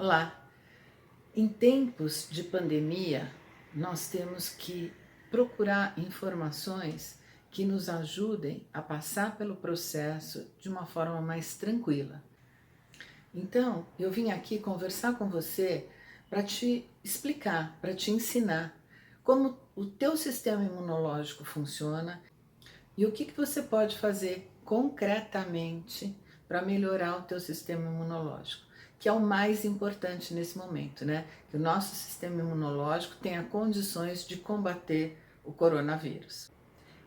Olá! Em tempos de pandemia, nós temos que procurar informações que nos ajudem a passar pelo processo de uma forma mais tranquila. Então, eu vim aqui conversar com você para te explicar, para te ensinar como o teu sistema imunológico funciona e o que você pode fazer concretamente para melhorar o teu sistema imunológico, que é o mais importante nesse momento, né? Que o nosso sistema imunológico tenha condições de combater o coronavírus.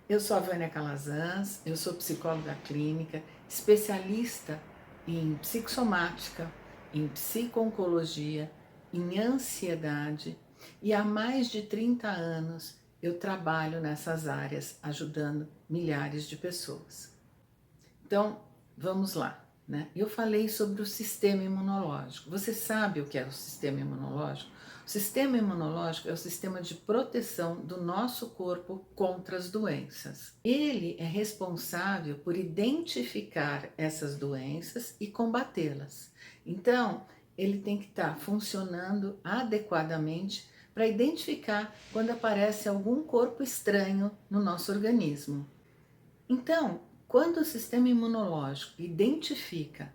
Eu sou a Vânia Calazans, eu sou psicóloga clínica, especialista em psicossomática, em psico-oncologia, em ansiedade, e há mais de 30 anos eu trabalho nessas áreas ajudando milhares de pessoas. Então, vamos lá, né? Eu falei sobre o sistema imunológico. Você sabe o que é o sistema imunológico? O sistema imunológico é o sistema de proteção do nosso corpo contra as doenças. Ele é responsável por identificar essas doenças e combatê-las. Então, ele tem que estar funcionando adequadamente para identificar quando aparece algum corpo estranho no nosso organismo. Então, quando o sistema imunológico identifica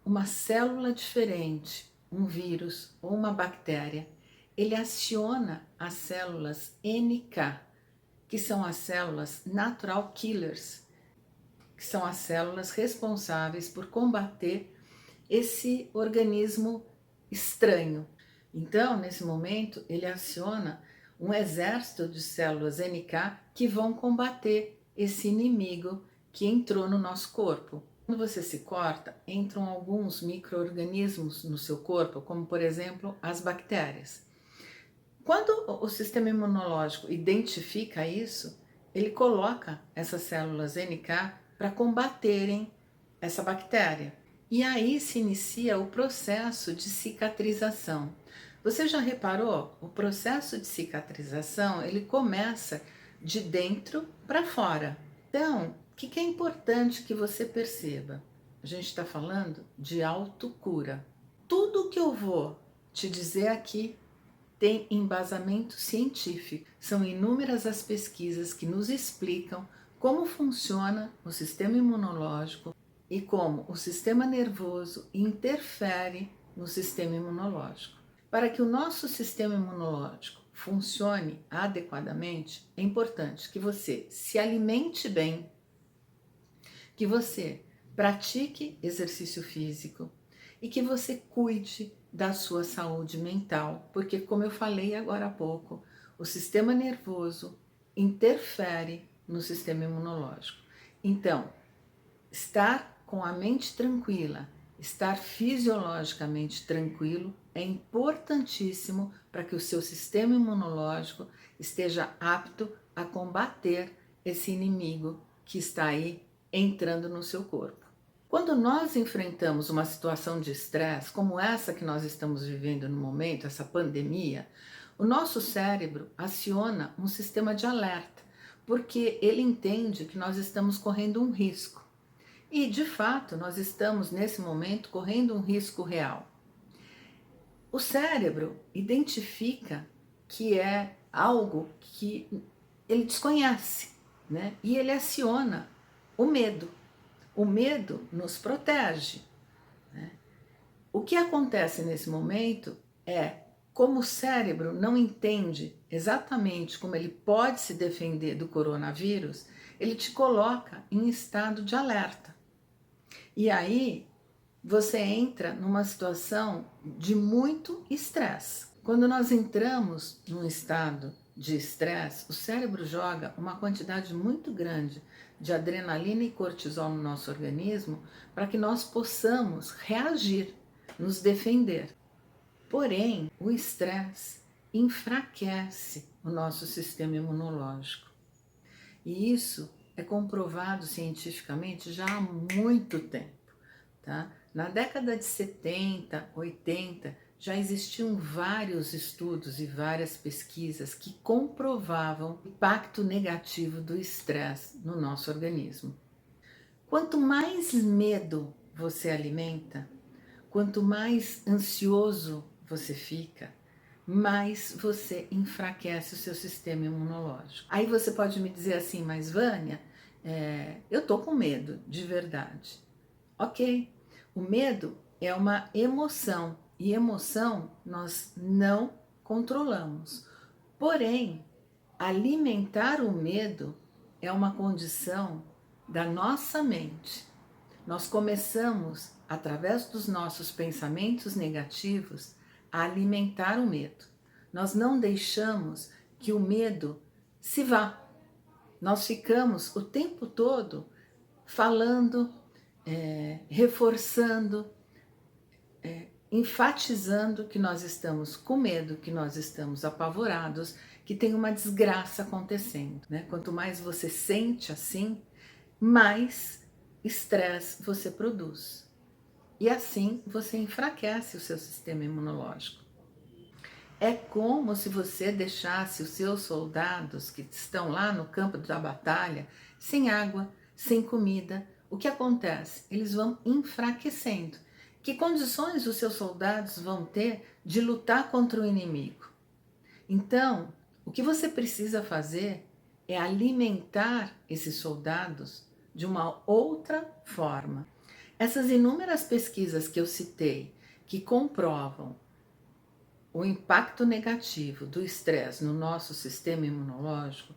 uma célula diferente, um vírus ou uma bactéria, ele aciona as células NK, que são as células natural killers, que são as células responsáveis por combater esse organismo estranho. Então, nesse momento, ele aciona um exército de células NK que vão combater esse inimigo que entrou no nosso corpo. Quando você se corta, entram alguns micro-organismos no seu corpo, como por exemplo as bactérias. Quando o sistema imunológico identifica isso, ele coloca essas células NK para combaterem essa bactéria. E aí se inicia o processo de cicatrização. Você já reparou? O processo de cicatrização, ele começa de dentro para fora. Então, o que é importante que você perceba? A gente está falando de autocura. Tudo que eu vou te dizer aqui tem embasamento científico. São inúmeras as pesquisas que nos explicam como funciona o sistema imunológico e como o sistema nervoso interfere no sistema imunológico. Para que o nosso sistema imunológico funcione adequadamente, é importante que você se alimente bem, que você pratique exercício físico e que você cuide da sua saúde mental, porque, como eu falei agora há pouco, o sistema nervoso interfere no sistema imunológico. Então, estar com a mente tranquila, estar fisiologicamente tranquilo é importantíssimo para que o seu sistema imunológico esteja apto a combater esse inimigo que está aí entrando no seu corpo. Quando nós enfrentamos uma situação de estresse, como essa que nós estamos vivendo no momento, essa pandemia, o nosso cérebro aciona um sistema de alerta, porque ele entende que nós estamos correndo um risco. E, de fato, nós estamos, nesse momento, correndo um risco real. O cérebro identifica que é algo que ele desconhece, né? E ele aciona o medo. O medo nos protege, né? O que acontece nesse momento é, como o cérebro não entende exatamente como ele pode se defender do coronavírus, ele te coloca em estado de alerta. E aí você entra numa situação de muito estresse. Quando nós entramos num estado de estresse, o cérebro joga uma quantidade muito grande de adrenalina e cortisol no nosso organismo para que nós possamos reagir, nos defender. Porém, o estresse enfraquece o nosso sistema imunológico. E isso é comprovado cientificamente já há muito tempo. Tá? Na década de 70, 80, já existiam vários estudos e várias pesquisas que comprovavam o impacto negativo do estresse no nosso organismo. Quanto mais medo você alimenta, quanto mais ansioso você fica, mais você enfraquece o seu sistema imunológico. Aí você pode me dizer assim, mas Vânia, eu tô com medo, de verdade. Ok, o medo é uma emoção e emoção nós não controlamos. Porém, alimentar o medo é uma condição da nossa mente. Nós começamos, através dos nossos pensamentos negativos, a alimentar o medo. Nós não deixamos que o medo se vá. Nós ficamos o tempo todo falando, reforçando, enfatizando que nós estamos com medo, que nós estamos apavorados, que tem uma desgraça acontecendo, né? Quanto mais você sente assim, mais estresse você produz. E assim você enfraquece o seu sistema imunológico. É como se você deixasse os seus soldados que estão lá no campo da batalha sem água, sem comida. O que acontece? Eles vão enfraquecendo. Que condições os seus soldados vão ter de lutar contra o inimigo? Então, o que você precisa fazer é alimentar esses soldados de uma outra forma. Essas inúmeras pesquisas que eu citei, que comprovam o impacto negativo do estresse no nosso sistema imunológico,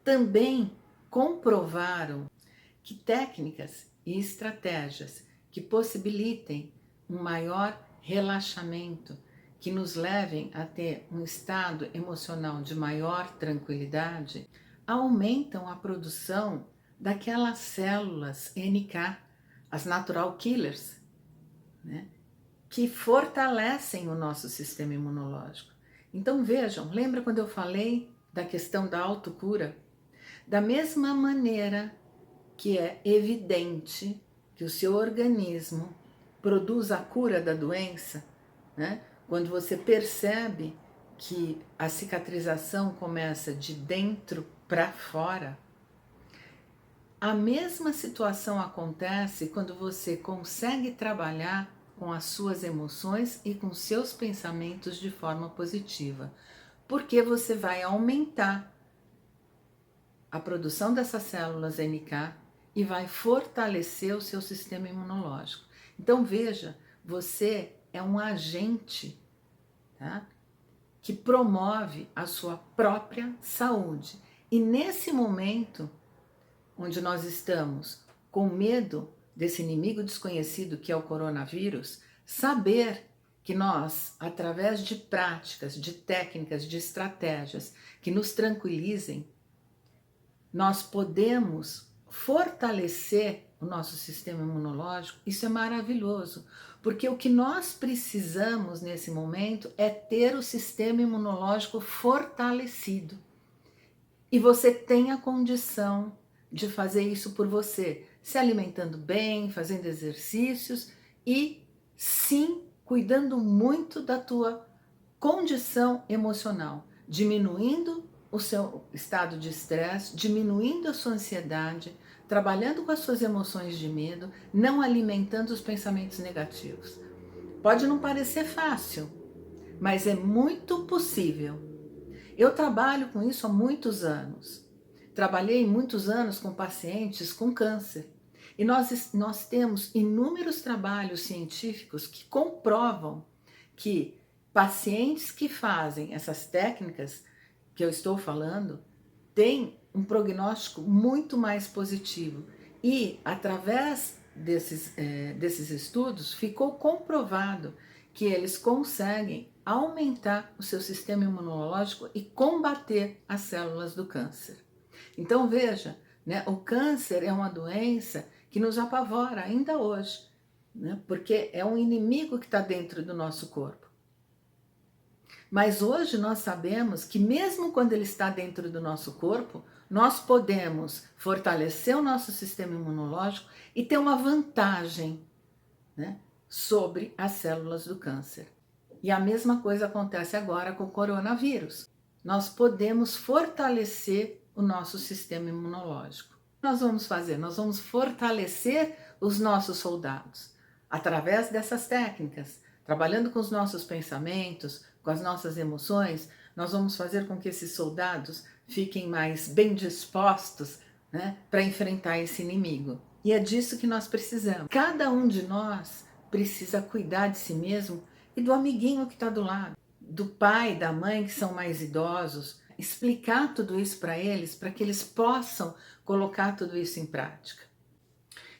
também comprovaram que técnicas e estratégias que possibilitem um maior relaxamento, que nos levem a ter um estado emocional de maior tranquilidade, aumentam a produção daquelas células NK, as natural killers, né? Que fortalecem o nosso sistema imunológico. Então vejam, lembra quando eu falei da questão da autocura? Da mesma maneira que é evidente que o seu organismo produz a cura da doença, né? Quando você percebe que a cicatrização começa de dentro para fora, a mesma situação acontece quando você consegue trabalhar com as suas emoções e com seus pensamentos de forma positiva, porque você vai aumentar a produção dessas células NK e vai fortalecer o seu sistema imunológico. Então veja, você é um agente, tá? Que promove a sua própria saúde. E nesse momento onde nós estamos com medo desse inimigo desconhecido que é o coronavírus, saber que nós, através de práticas, de técnicas, de estratégias que nos tranquilizem, nós podemos fortalecer o nosso sistema imunológico. Isso é maravilhoso, porque o que nós precisamos nesse momento é ter o sistema imunológico fortalecido. E você tem a condição de fazer isso por você, se alimentando bem, fazendo exercícios e, sim, cuidando muito da tua condição emocional, diminuindo o seu estado de estresse, diminuindo a sua ansiedade, trabalhando com as suas emoções de medo, não alimentando os pensamentos negativos. Pode não parecer fácil, mas é muito possível. Eu trabalho com isso há muitos anos. Trabalhei muitos anos com pacientes com câncer. E nós temos inúmeros trabalhos científicos que comprovam que pacientes que fazem essas técnicas que eu estou falando têm um prognóstico muito mais positivo. E, através desses estudos, ficou comprovado que eles conseguem aumentar o seu sistema imunológico e combater as células do câncer. Então veja, né, o câncer é uma doença que nos apavora ainda hoje, né, porque é um inimigo que está dentro do nosso corpo. Mas hoje nós sabemos que mesmo quando ele está dentro do nosso corpo, nós podemos fortalecer o nosso sistema imunológico e ter uma vantagem, né, sobre as células do câncer. E a mesma coisa acontece agora com o coronavírus. Nós podemos fortalecer o nosso sistema imunológico. O que nós vamos fazer? Nós vamos fortalecer os nossos soldados. através dessas técnicas, trabalhando com os nossos pensamentos, com as nossas emoções, nós vamos fazer com que esses soldados fiquem mais bem dispostos, né, para enfrentar esse inimigo. E é disso que nós precisamos. Cada um de nós precisa cuidar de si mesmo e do amiguinho que está do lado, do pai, da mãe que são mais idosos, explicar tudo isso para que eles possam colocar tudo isso em prática.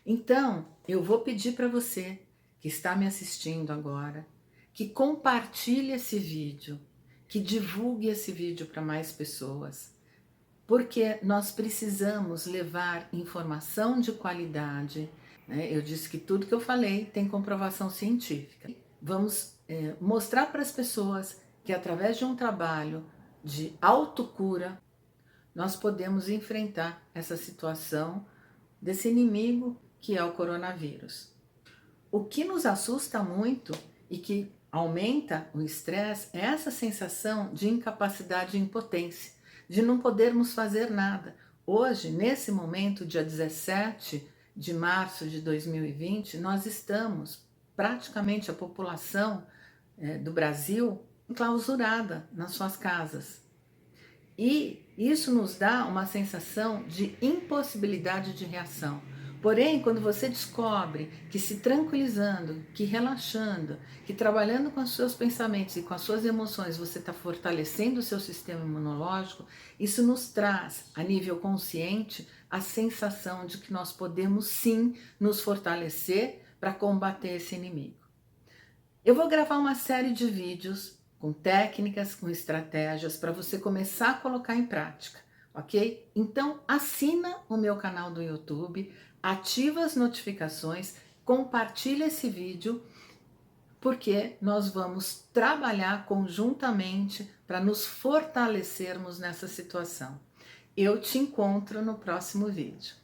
Então, eu vou pedir para você que está me assistindo agora, que compartilhe esse vídeo, que divulgue esse vídeo para mais pessoas, porque nós precisamos levar informação de qualidade, né? Eu disse que tudo que eu falei tem comprovação científica. Vamos mostrar para as pessoas que através de um trabalho de autocura, nós podemos enfrentar essa situação desse inimigo que é o coronavírus. O que nos assusta muito e que aumenta o estresse é essa sensação de incapacidade e impotência, de não podermos fazer nada. Hoje, nesse momento, dia 17 de março de 2020, nós estamos, praticamente a população do Brasil, enclausurada nas suas casas. E isso nos dá uma sensação de impossibilidade de reação. Porém, quando você descobre que se tranquilizando, que relaxando, que trabalhando com os seus pensamentos e com as suas emoções, você está fortalecendo o seu sistema imunológico, isso nos traz, a nível consciente, a sensação de que nós podemos sim nos fortalecer para combater esse inimigo. Eu vou gravar uma série de vídeos com técnicas, com estratégias para você começar a colocar em prática, ok? Então assina o meu canal do YouTube, ativa as notificações, compartilha esse vídeo, porque nós vamos trabalhar conjuntamente para nos fortalecermos nessa situação. Eu te encontro no próximo vídeo.